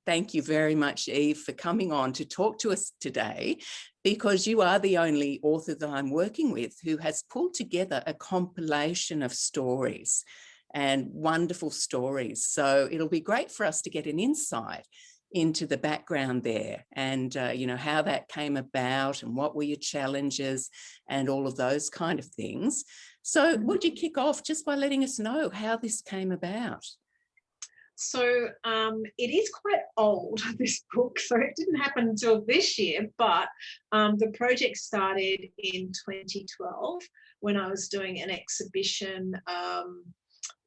Thank you very much, Yve, for coming on to talk to us today, because you are the only author that I'm working with who has pulled together a compilation of stories, and wonderful stories. So it'll be great for us to get an insight into the background there, and you know, how that came about and what were your challenges and all of those kind of things. So would you kick off just by letting us know how this came about? So it is quite old, this book, so it didn't happen until this year, but the project started in 2012 when I was doing an exhibition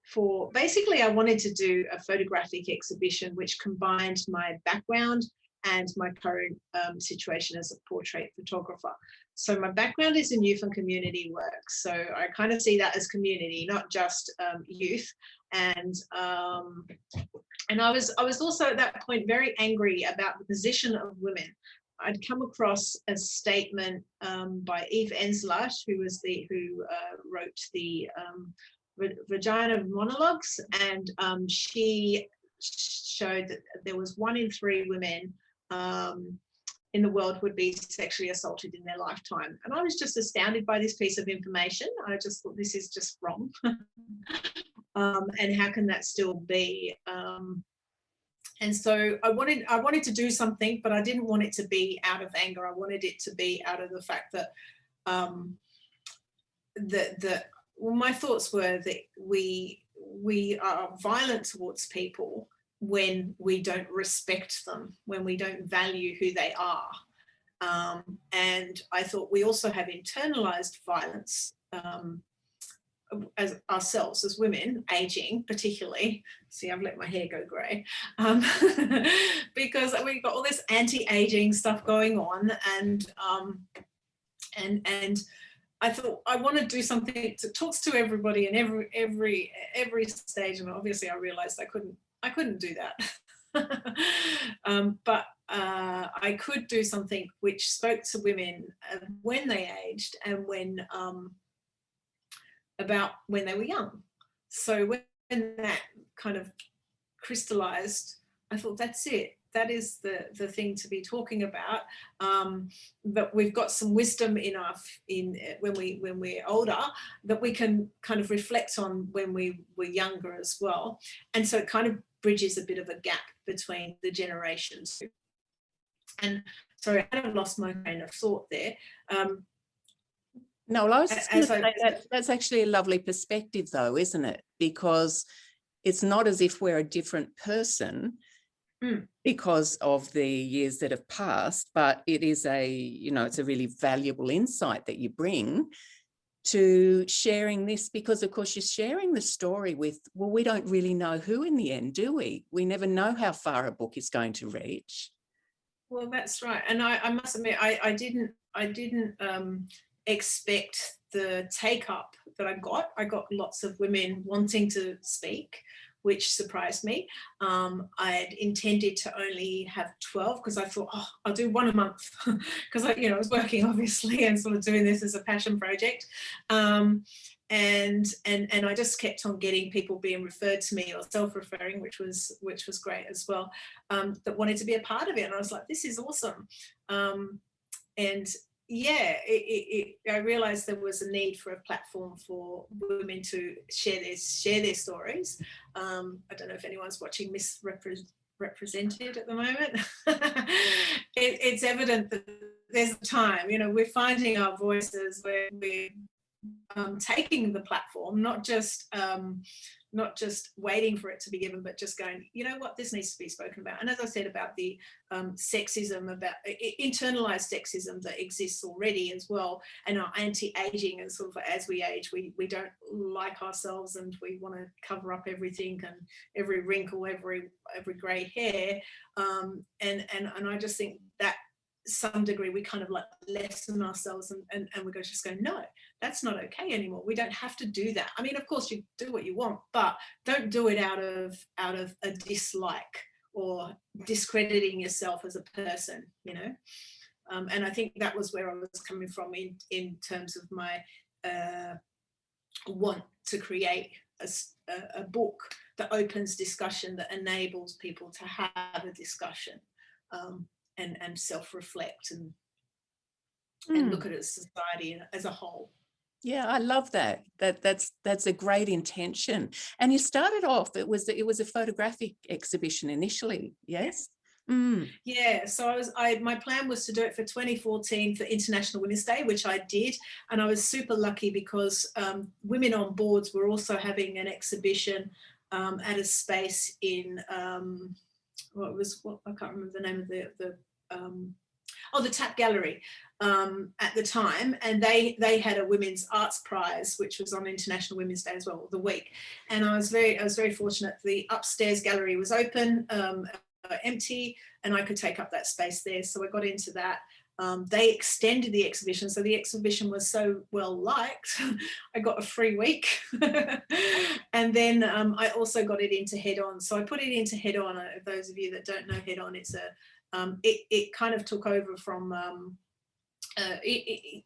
for, basically I wanted to do a photographic exhibition which combined my background and my current situation as a portrait photographer. So my background is in youth and community work. So I kind of see that as community, not just youth. And I was also at that point very angry about the position of women. I'd come across a statement by Yve Lavine, who wrote the Vagina Monologues, and she showed that there was 1 in 3 women in the world would be sexually assaulted in their lifetime. And I was just astounded by this piece of information. I just thought, this is just wrong. And how can that still be? And so I wanted to do something, but I didn't want it to be out of anger. I wanted it to be out of the fact that well, my thoughts were that we are violent towards people when we don't respect them, when we don't value who they are. And I thought we also have internalized violence as ourselves as women, aging particularly. See, I've let my hair go grey, because we've got all this anti-aging stuff going on, and I thought I want to do something that talks to everybody in every stage, and obviously I realised I couldn't do that. But I could do something which spoke to women when they aged and when about when they were young. So when that kind of crystallized, I thought, that's it. That is the thing to be talking about. But we've got some wisdom when we're older that we can kind of reflect on when we were younger as well. And so it kind of bridges a bit of a gap between the generations. And sorry, I kind of lost my train of thought there. No, well, I was just going to say that's actually a lovely perspective, though, isn't it? Because it's not as if we're a different person because of the years that have passed, but it is it's a really valuable insight that you bring to sharing this, because of course you're sharing the story with, well, we don't really know who in the end, do we? We never know how far a book is going to reach. Well, that's right. And I must admit, I didn't expect the take up that I got. I got lots of women wanting to speak, which surprised me. I had intended to only have 12 because I thought, oh, I'll do 1 a month, because I was working obviously and sort of doing this as a passion project. And I just kept on getting people being referred to me or self-referring, which was great as well, that wanted to be a part of it. And I was like, this is awesome. And yeah, I realised there was a need for a platform for women to share their stories. I don't know if anyone's watching Misrepresented at the moment. It's evident that there's time. We're finding our voices, we're taking the platform, not just waiting for it to be given, but just going, you know what, this needs to be spoken about. And as I said about the sexism, about internalized sexism that exists already as well, and our anti-aging, and sort of as we age, we don't like ourselves and we want to cover up everything and every wrinkle, every grey hair, and I just think that some degree we kind of like lessen ourselves and we just go, no, that's not okay anymore. We don't have to do that. I mean, of course you do what you want, but don't do it out of a dislike or discrediting yourself as a person, and I think that was where I was coming from in terms of my want to create a book opens discussion, that enables people to have a discussion, and self-reflect and look at a society as a whole. Yeah, I love that. That's a great intention. And you started off, it was a photographic exhibition initially, yes? Yeah, so my plan was to do it for 2014 for International Women's Day, which I did, and I was super lucky because Women on Boards were also having an exhibition at a space in I can't remember the name of the Tap Gallery at the time, and they had a women's arts prize, which was on International Women's Day as well, the week. And I was very fortunate. The upstairs gallery was open, empty, and I could take up that space there. So I got into that. They extended the exhibition, so the exhibition was so well liked. I got a free week. And then I also got it into Head On. So I put it into Head On. Those of you that don't know Head On, it's it kind of took over from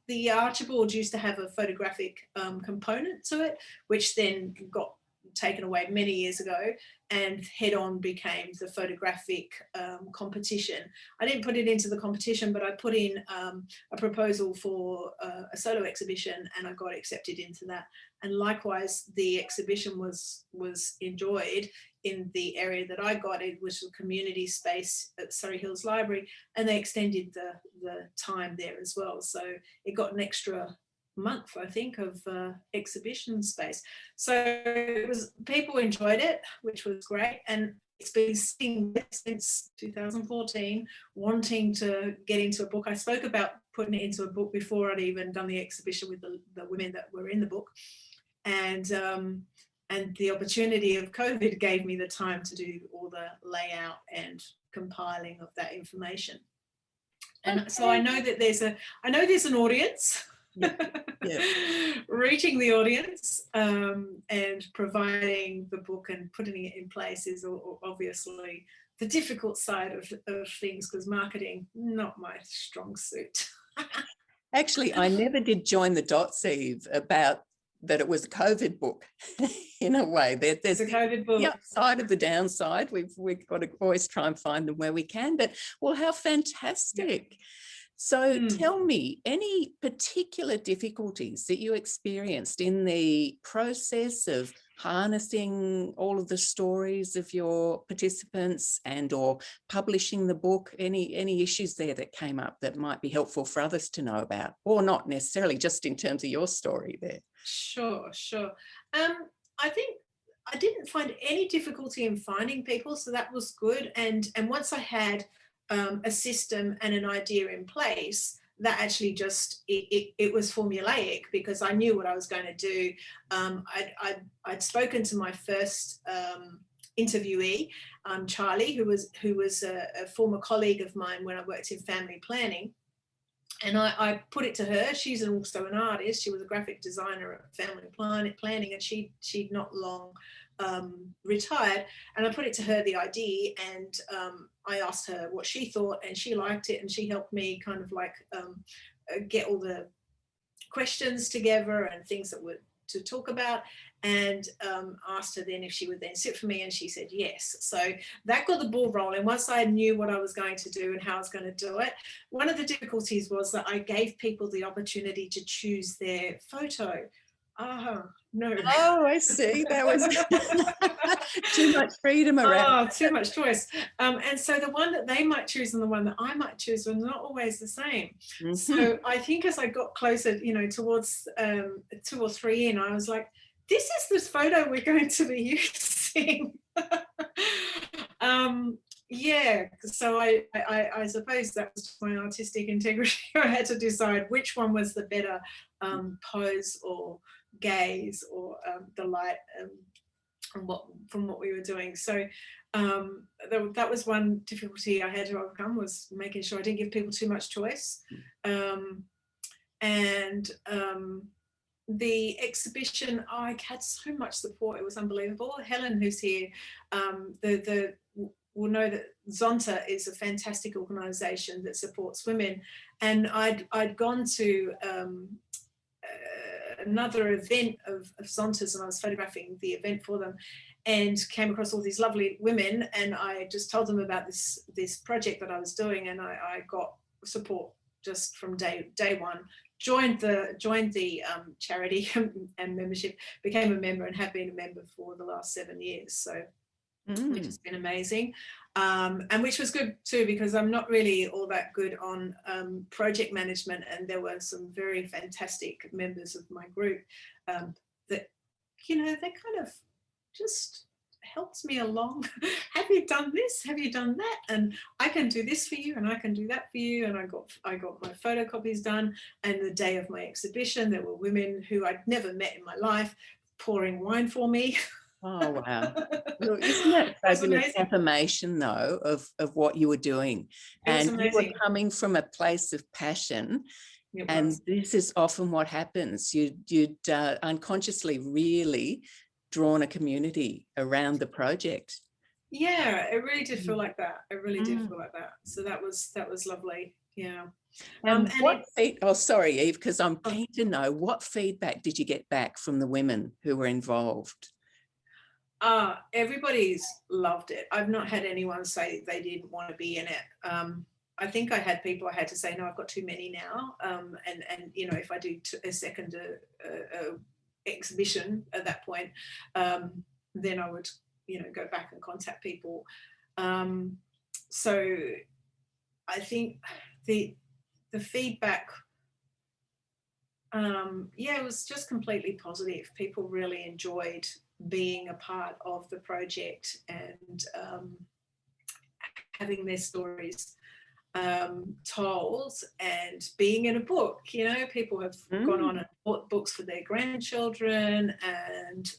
the Archibald used to have a photographic component to it, which then got taken away many years ago, and Head On became the photographic competition. I didn't put it into the competition, but I put in a proposal for a solo exhibition, and I got accepted into that. And likewise, the exhibition was enjoyed in the area that I got. It was a community space at Surrey Hills Library, and they extended the time there as well. So it got an extra month, I think, of exhibition space. So people enjoyed it, which was great. And it's been sitting since 2014, wanting to get into a book. I spoke about putting it into a book before I'd even done the exhibition with the women that were in the book. And the opportunity of COVID gave me the time to do all the layout and compiling of that information. And so I know that there's an audience. Yeah. Reaching the audience and providing the book and putting it in place is obviously the difficult side of things, because marketing, not my strong suit. Actually, I never did join the dots, Yve, about that it was a COVID book. In a way, there's a COVID book. The upside of the downside. We've got to always try and find them where we can. But well, how fantastic! Yeah. So tell me, any particular difficulties that you experienced in the process of harnessing all of the stories of your participants and or publishing the book? Any issues there that came up that might be helpful for others to know about, or not necessarily just in terms of your story there? Sure. I think I didn't find any difficulty in finding people, so that was good. And once I had a system and an idea in place, that actually just it was formulaic, because I knew what I was going to do. I'd spoken to my first interviewee, Charlie, who was a former colleague of mine when I worked in family planning. And I put it to her. She's also an artist. She was a graphic designer at family planning, and she'd not long retired. And I put it to her, the idea, and I asked her what she thought, and she liked it, and she helped me kind of like get all the questions together and things that were to talk about, and asked her then if she would then sit for me, and she said yes. So that got the ball rolling. Once I knew what I was going to do and how I was going to do it, one of the difficulties was that I gave people the opportunity to choose their photo. No. Oh, I see. That was too much freedom around. Oh, too much choice. And so the one that they might choose and the one that I might choose were not always the same. Mm-hmm. So I think as I got closer, towards 2 or 3 in, I was like, this photo we're going to be using. Yeah, so I suppose that was my artistic integrity. I had to decide which one was the better pose or gaze or the light from what we were doing. So that was one difficulty I had to overcome, was making sure I didn't give people too much choice. The exhibition, I had so much support. It was unbelievable. Helen, who's here, will know that Zonta is a fantastic organisation that supports women. And I'd gone to another event of Zonta's, and I was photographing the event for them. and came across all these lovely women, and I just told them about this project that I was doing, and I got support just from day one. Joined the charity and membership, became a member, and have been a member for the last 7 years. So which has been amazing, and which was good too, because I'm not really all that good on project management, and there were some very fantastic members of my group that, you know, they kind of just helps me along. Have you done this? Have you done that? And I can do this for you, and I can do that for you. And I got my photocopies done. And the day of my exhibition, there were women who I'd never met in my life pouring wine for me. Oh, wow. Well, isn't that fabulous affirmation, though, of what you were doing? And you were coming from a place of passion. And this is often what happens. You'd unconsciously really drawn a community around the project. Yeah, it really did feel like that. It really did feel like that. So that was lovely. Yeah. And sorry, Yve, because I'm keen to know, what feedback did you get back from the women who were involved? Everybody's loved it. I've not had anyone say they didn't want to be in it. I think I had people I had to say, no, I've got too many now. And you know, if I do a second exhibition at that point, then I would, you know, go back and contact people. So I think the feedback, it was just completely positive. People really enjoyed being a part of the project and having their stories told and being in a book. You know, people have gone on and bought books for their grandchildren and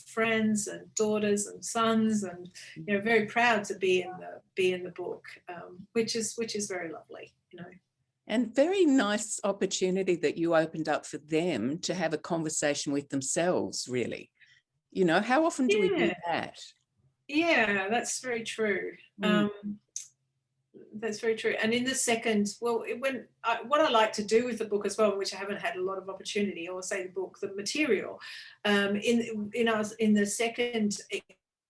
friends and daughters and sons, and, you know, very proud to be in the book, which is very lovely, you know. And very nice opportunity that you opened up for them to have a conversation with themselves, really. You know, how often do we do that? Yeah, that's very true. That's very true. And in the second, well, what I like to do with the book as well, which I haven't had a lot of opportunity, or say the material, in the second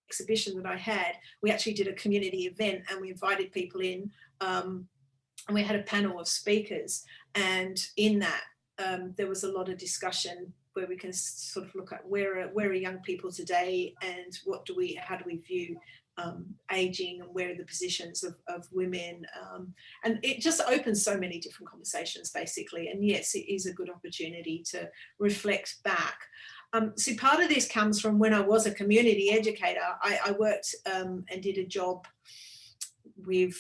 exhibition that I had, we actually did a community event, and we invited people in, and we had a panel of speakers, and in that there was a lot of discussion where we can sort of look at where are young people today, and how do we view aging, and where are the positions of women, and it just opens so many different conversations basically. And yes, it is a good opportunity to reflect back. So part of this comes from when I was a community educator. I worked and did a job with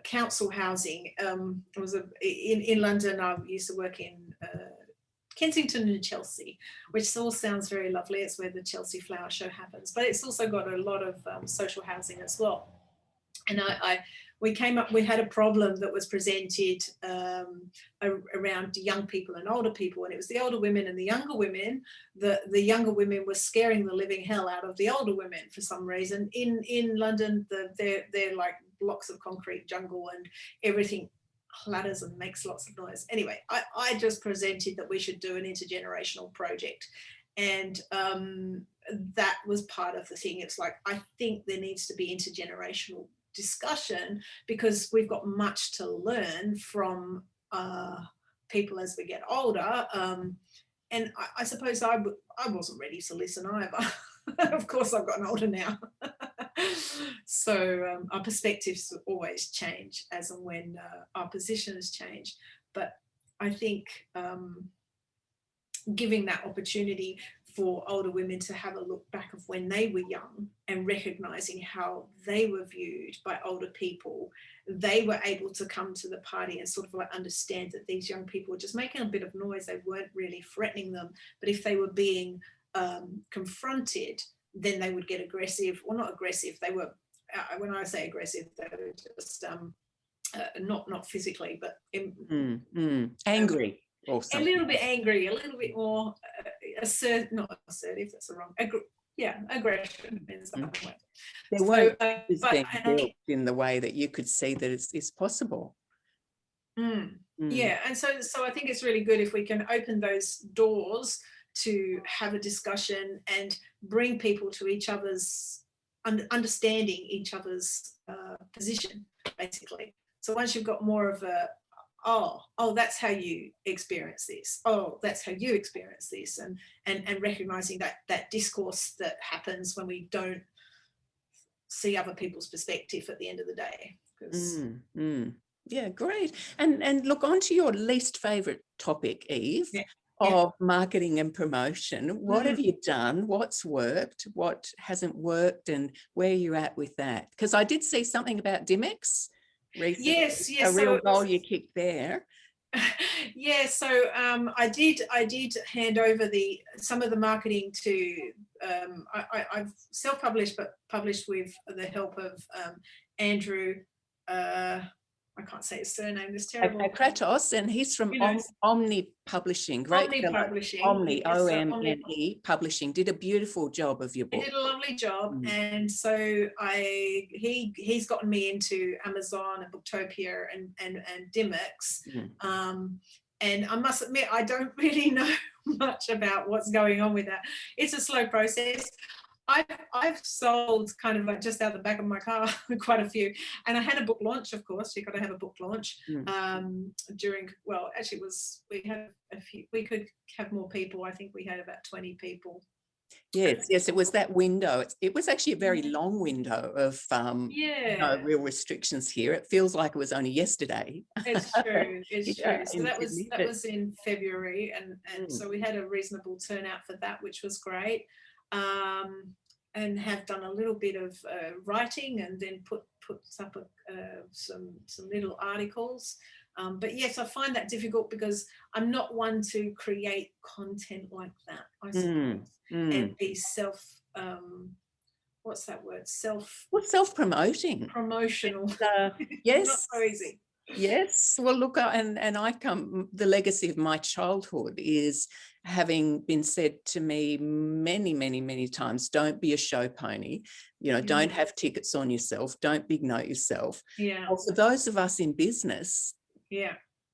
council housing. It was in London. I used to work in Kensington and Chelsea, which all sounds very lovely. It's where the Chelsea Flower Show happens, but it's also got a lot of social housing as well. And we had a problem that was presented around young people and older people, and it was the older women and the younger women. The younger women were scaring the living hell out of the older women for some reason. In London, they're like blocks of concrete jungle, and everything clatters and makes lots of noise. Anyway, I just presented that we should do an intergenerational project, and that was part of the thing. It's like, I think there needs to be intergenerational discussion, because we've got much to learn from people as we get older, and I suppose I wasn't ready to listen either. Of course, I've gotten older now. So our perspectives always change as and when our positions change. But I think giving that opportunity for older women to have a look back of when they were young, and recognising how they were viewed by older people, they were able to come to the party and sort of like understand that these young people were just making a bit of noise. They weren't really threatening them, but if they were being confronted, then they would get aggressive. Well, not aggressive, they were, when I say aggressive, they were just not physically, but angry, or something. A little bit angry, a little bit more not assertive, that's the wrong, aggression in some way. There weren't being built in the way that you could see that it's possible. Yeah, and so I think it's really good if we can open those doors to have a discussion and bring people to each other's understanding each other's position, basically. So once you've got more of a, oh, that's how you experience this. Oh, that's how you experience this, and recognizing that discourse that happens when we don't see other people's perspective at the end of the day. Yeah, great. And look, on to your least favorite topic, Yve, of marketing and promotion. What have you done? What's worked? What hasn't worked? And where you're at with that? Because I did see something about Dimex recently. Yes. A real goal you kicked there. Yeah, so I did hand over some of the marketing to I've self-published, but published with the help of Andrew. I can't say his surname. It's terrible. Kratos, and he's from Omni Publishing. Great. Omni Publishing. Omni, O-M-N-E Publishing. Did a beautiful job of your book. He did a lovely job, and so he's gotten me into Amazon and Booktopia and Dimex. And I must admit, I don't really know much about what's going on with that. It's a slow process. I've sold kind of like just out the back of my car quite a few, and I had a book launch. Of course, you've got to have a book launch during. Well, actually, we had a few. We could have more people. I think we had about 20 people. Yes, it was that window. It was actually a very long window of no real restrictions here. It feels like it was only yesterday. It's true. It's true. So that was in February, and so we had a reasonable turnout for that, which was great. And have done a little bit of writing, and then put up some little articles. But yes, I find that difficult because I'm not one to create content like that, I suppose, and be what's that word? Self-promoting. Promotional. Yes. Not so easy. Yes. Well, look, and the legacy of my childhood is having been said to me many, many, many times, don't be a show pony, don't have tickets on yourself, don't big note yourself. Yeah. Well, for those of us in business,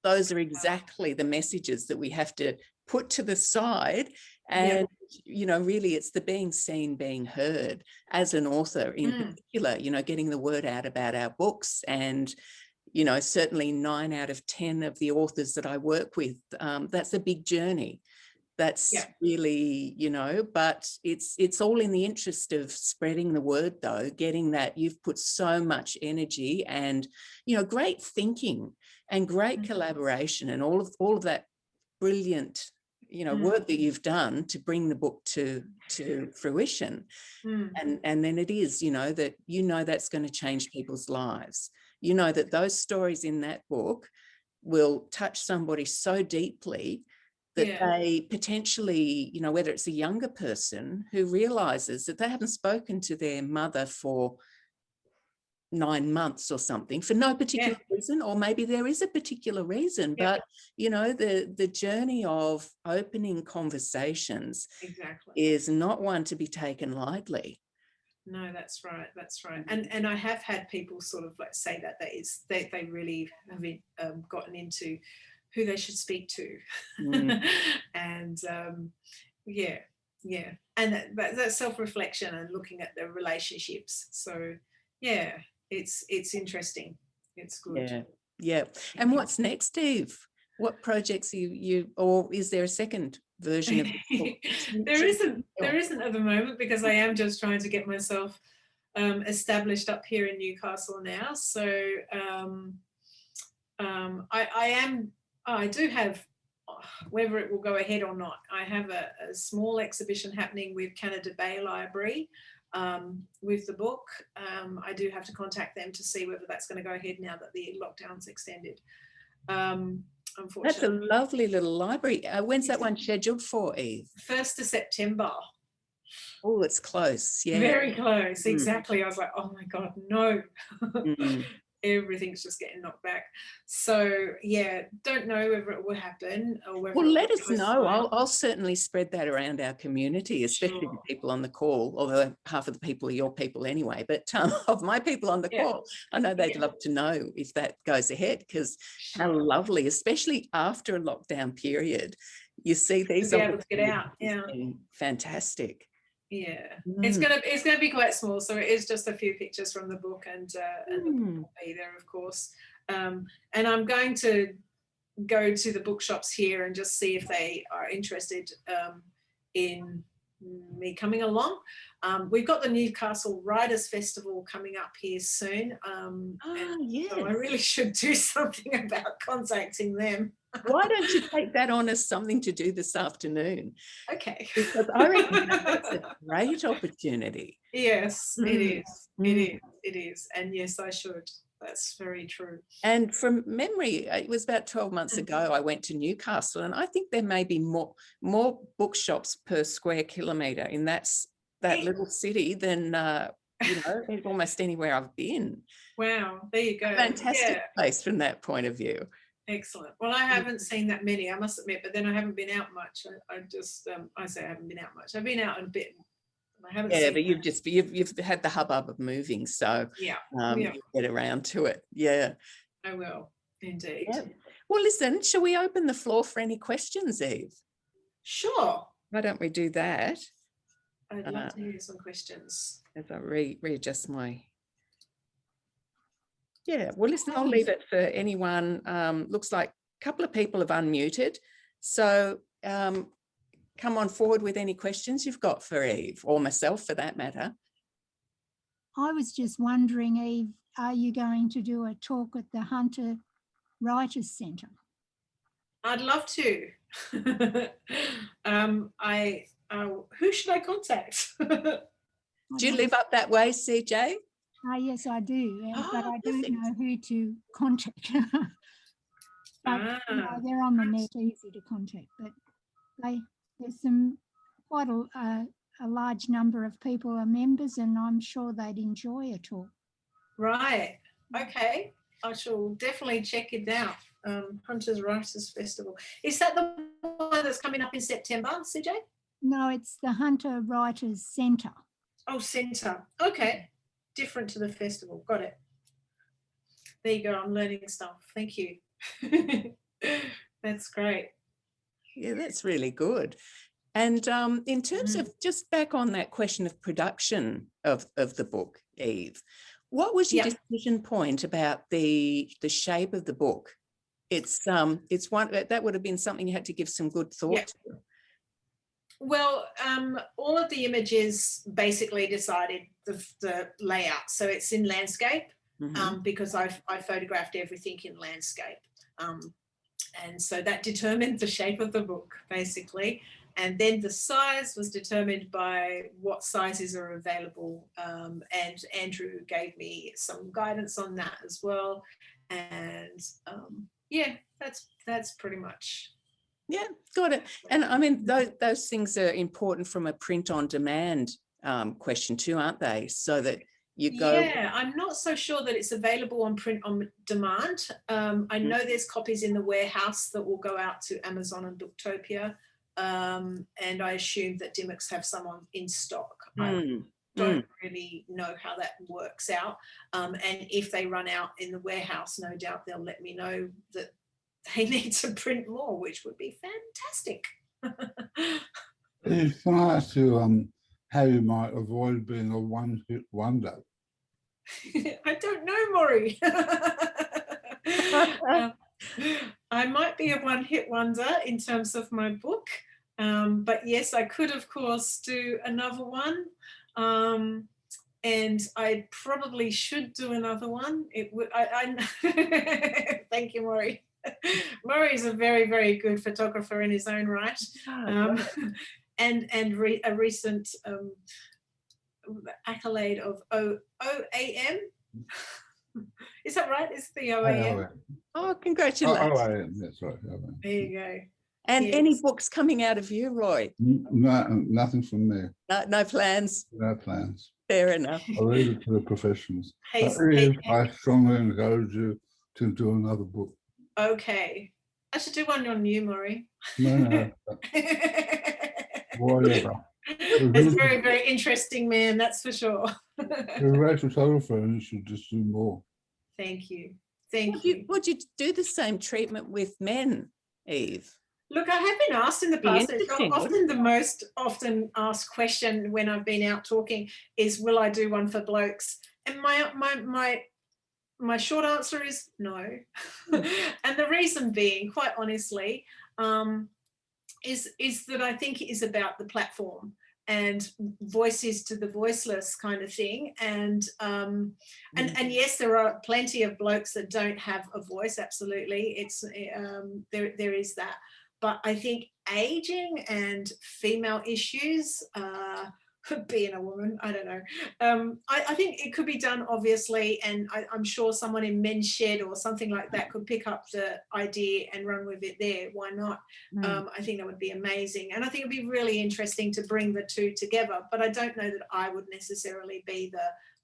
those are exactly the messages that we have to put to the side. And, really it's the being seen, being heard as an author in particular, getting the word out about our books. And certainly 9 out of 10 of the authors that I work with, that's a big journey. That's really, but it's all in the interest of spreading the word, though, getting that. You've put so much energy and, great thinking and great collaboration and all of that brilliant, work that you've done to bring the book to fruition. And then it is, that's going to change people's lives. That those stories in that book will touch somebody so deeply that they potentially, whether it's a younger person who realizes that they haven't spoken to their mother for 9 months or something for no particular reason, or maybe there is a particular reason, but the journey of opening conversations is not one to be taken lightly. No, that's right. And I have had people sort of like say that they really have gotten into who they should speak to. And and that self-reflection and looking at the relationships. So it's interesting. It's good. And what's next, Yve? What projects you or is there a second version of the book? There isn't at the moment, because I am just trying to get myself established up here in Newcastle now. So I do have, whether it will go ahead or not, I have a small exhibition happening with Canada Bay Library with the book. I do have to contact them to see whether that's going to go ahead now that the lockdown's extended. That's a lovely little library. When's that one scheduled for, Yve? 1st of September. Oh, it's close. Yeah. Very close. Exactly. I was like, oh my God, no. Everything's just getting knocked back. So don't know whether it will happen or whether. Well, let us know. I'll certainly spread that around our community, especially the people on the call, although half of the people are your people anyway, but of my people on the call, I know they'd love to know if that goes ahead, because how lovely, especially after a lockdown period, you see these to be able to get out. Yeah. Fantastic. Yeah, it's gonna be quite small, so it is just a few pictures from the book, and the book will be there, of course. And I'm going to go to the bookshops here and just see if they are interested in me coming along. We've got the Newcastle Writers Festival coming up here soon, Yes. so I really should do something about contacting them. Why don't you take that on as something to do this afternoon? Okay. Because I reckon that's a great opportunity. Yes, it is. It is. And yes, I should. That's very true. And from memory, it was about 12 months ago, I went to Newcastle, and I think there may be more bookshops per square kilometre in that little city than almost anywhere I've been. Wow, there you go. Fantastic place from that point of view. Excellent. Well, I haven't seen that many, I must admit, but then I haven't been out much. I just, I say I haven't been out much. I've been out a bit. I haven't seen but you've had the hubbub of moving, so you get around to it. Yeah, I will indeed. Yeah. Well, listen, shall we open the floor for any questions, Yve? Sure. Why don't we do that? I'd love to hear some questions. As I readjust my. Yeah, well, listen, I'll leave it for anyone. Looks like a couple of people have unmuted. So come on forward with any questions you've got for Yve, or myself for that matter. I was just wondering, Yve, are you going to do a talk at the Hunter Writers Centre? I'd love to. Who should I contact? Do you live up that way, CJ? Yes, I do, but I don't know who to contact. But they're on the net, easy to contact. But there's quite a large number of people are members, and I'm sure they'd enjoy a talk. Right. Okay. I shall definitely check it out. Hunters Writers Festival. Is that the one that's coming up in September, CJ? No, it's the Hunter Writers Centre. Oh, Centre. Okay. Different to the festival. Got it. There you go. I'm learning stuff. Thank you. That's great. Yeah, that's really good. And in terms of just back on that question of production of the book, Yve, what was your decision point about the shape of the book? It's one that would have been something you had to give some good thought to. Well, all of the images basically decided the layout. So it's in landscape because I photographed everything in landscape. And so that determined the shape of the book, basically. And then the size was determined by what sizes are available. And Andrew gave me some guidance on that as well. And that's pretty much. Yeah, got it. And I mean, those things are important from a print on demand question too, aren't they? So that you go. Yeah, I'm not so sure that it's available on print on demand. I know there's copies in the warehouse that will go out to Amazon and Booktopia. And I assume that Dymocks have some in stock. I don't really know how that works out. And if they run out in the warehouse, no doubt they'll let me know that they need to print more, which would be fantastic. Can I ask you how you might avoid being a one-hit wonder? I don't know, Maury. I might be a one-hit wonder in terms of my book, but yes, I could, of course, do another one, and I probably should do another one. It would. Thank you, Maury. Murray is a very, very good photographer in his own right, and a recent accolade of OAM. Is that right? It's the OAM. Oh, congratulations! OAM, that's right. OAM. There you go. And any books coming out of you, Roy? No, nothing from there. No plans. No plans. Fair enough. I leave it to the professionals. Hey, I strongly encourage you to do another book. Okay. I should do one on you, Maury. No. Whatever. It's a very, very interesting man, that's for sure. You're a great photographer and you should just do more. Thank you. Thank you. Would you do the same treatment with men, Yve? Look, I have been asked in the past. It's Interesting, often the most often asked question when I've been out talking is, will I do one for blokes? And my short answer is no. And the reason being, quite honestly, is that I think it is about the platform and voices to the voiceless kind of thing. And yes, there are plenty of blokes that don't have a voice. Absolutely, it's there is that. But I think aging and female issues, being a woman, I don't know. I think it could be done, obviously, and I'm sure someone in Men's Shed or something like that could pick up the idea and run with it there. Why not? I think that would be amazing. And I think it'd be really interesting to bring the two together, but I don't know that I would necessarily be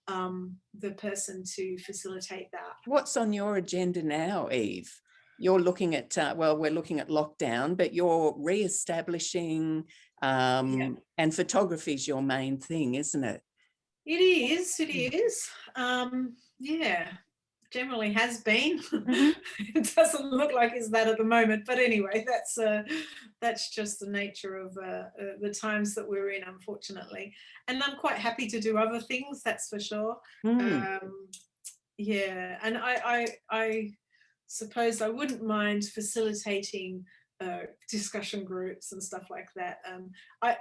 the person to facilitate that. What's on your agenda now, Yve? You're looking at, well, we're looking at lockdown, but you're re-establishing, and photography is your main thing, isn't it? It is. Yeah, generally has been. It doesn't look like it's that at the moment, but anyway, that's just the nature of the times that we're in, unfortunately. And I'm quite happy to do other things, that's for sure. Yeah, and I suppose I wouldn't mind facilitating discussion groups and stuff like that.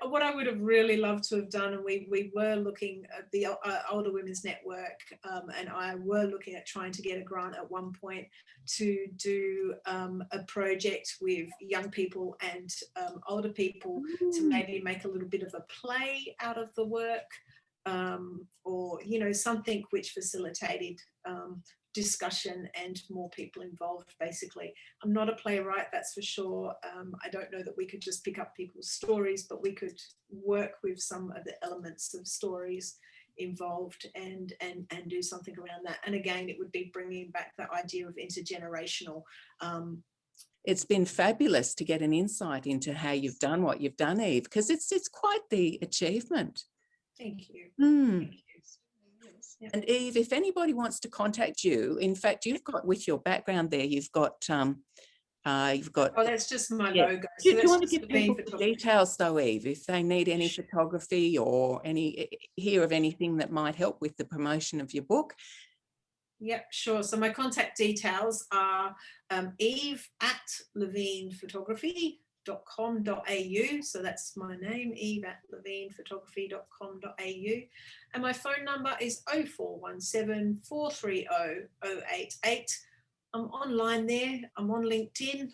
What I would have really loved to have done, and we were looking at the Older Women's Network, and I were looking at trying to get a grant at one point to do a project with young people and older people to maybe make a little bit of a play out of the work, or, you know, something which facilitated discussion and more people involved. Basically, I'm not a playwright, that's for sure. I don't know that we could just pick up people's stories, but we could work with some of the elements of stories involved and do something around that. And again, it would be bringing back the idea of intergenerational. It's been fabulous to get an insight into how you've done what you've done, Yve, because it's quite the achievement. Thank you. Thank you. And Yve, if anybody wants to contact you, in fact, you've got, with your background there, you've got. Oh, that's just my logo. So do you want to give people the details though, Yve, if they need any photography or hear of anything that might help with the promotion of your book? Yep, sure. So my contact details are Yve@lavinephotography.com.au. So that's my name, Yve@lavinephotography.com.au. And my phone number is 0417 430 088. I'm online there. I'm on LinkedIn.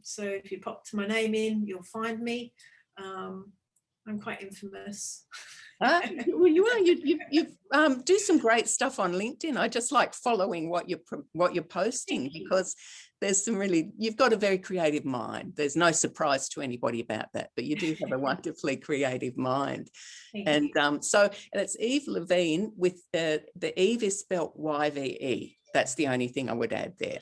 So if you pop to my name in, you'll find me. I'm quite infamous. Well, you are. You do some great stuff on LinkedIn. I just like following what you're posting, because there's some really, you've got a very creative mind. There's no surprise to anybody about that, but you do have a wonderfully creative mind. And so it's Yve Lavine with the Yve is spelt YVE. That's the only thing I would add there.